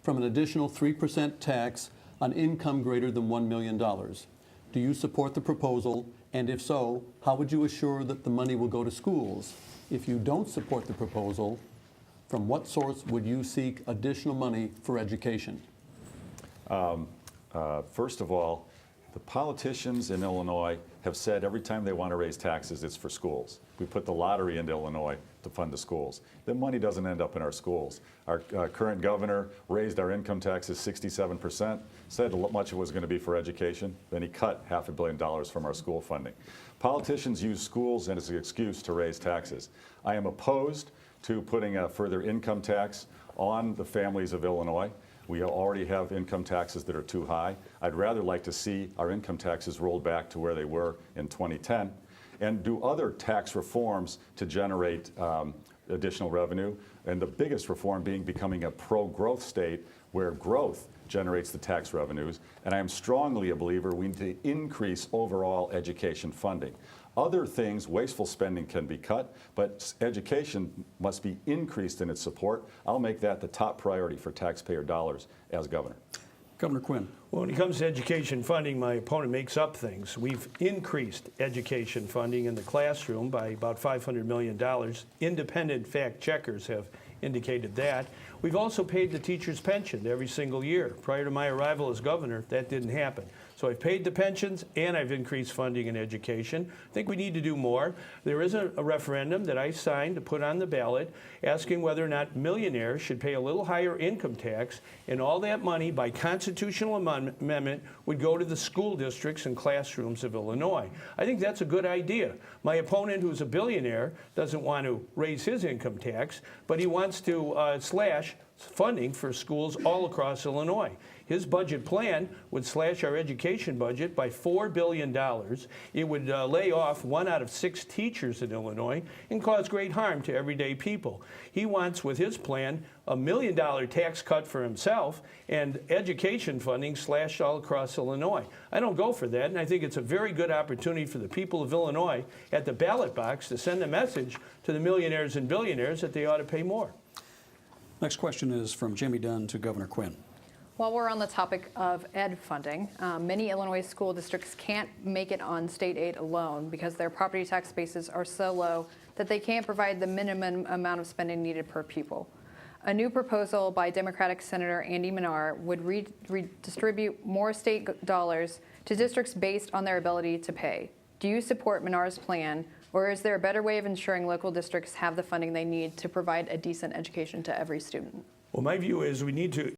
from an additional 3% tax on income greater than $1 million. Do you support the proposal? And if so, how would you assure that the money will go to schools? If you don't support the proposal, from what source would you seek additional money for education? First of all, the politicians in Illinois have said every time they want to raise taxes, it's for schools. We put the lottery into Illinois to fund the schools. The money doesn't end up in our schools. Our current governor raised our income taxes 67%, said much of it was going to be for education, then he cut $500 million from our school funding. Politicians use schools as an excuse to raise taxes. I am opposed to putting a further income tax on the families of Illinois. We already have income taxes that are too high. I'd rather like to see our income taxes rolled back to where they were in 2010 and do other tax reforms to generate additional revenue. And the biggest reform being becoming a pro-growth state where growth generates the tax revenues. And I am strongly a believer we need to increase overall education funding. Other things, wasteful spending can be cut, but education must be increased in its support. I'll make that the top priority for taxpayer dollars as governor. Governor Quinn. Well, when it comes to education funding, my opponent makes up things. We've increased education funding in the classroom by about $500 million. Independent fact checkers have indicated that. We've also paid the teachers' pension every single year. Prior to my arrival as governor, that didn't happen. So I've paid the pensions and I've increased funding in education. I think we need to do more. There is a referendum that I signed to put on the ballot asking whether or not millionaires should pay a little higher income tax, and all that money by constitutional amendment would go to the school districts and classrooms of Illinois. I think that's a good idea. My opponent, who's a billionaire, doesn't want to raise his income tax, but he wants to slash funding for schools all across Illinois. His budget plan would slash our education budget by $4 billion. It would lay off 1 out of 6 teachers in Illinois and cause great harm to everyday people. He wants, with his plan, a $1 million tax cut for himself and education funding slashed all across Illinois. I don't go for that, and I think it's a very good opportunity for the people of Illinois at the ballot box to send a message to the millionaires and billionaires that they ought to pay more. Next question is from Jamie Dunn to Governor Quinn. While we're on the topic of ed funding, many Illinois school districts can't make it on state aid alone because their property tax bases are so low that they can't provide the minimum amount of spending needed per pupil. A new proposal by Democratic Senator Andy Minar would redistribute more state dollars to districts based on their ability to pay. Do you support Minar's plan, or is there a better way of ensuring local districts have the funding they need to provide a decent education to every student? Well, my view is we need to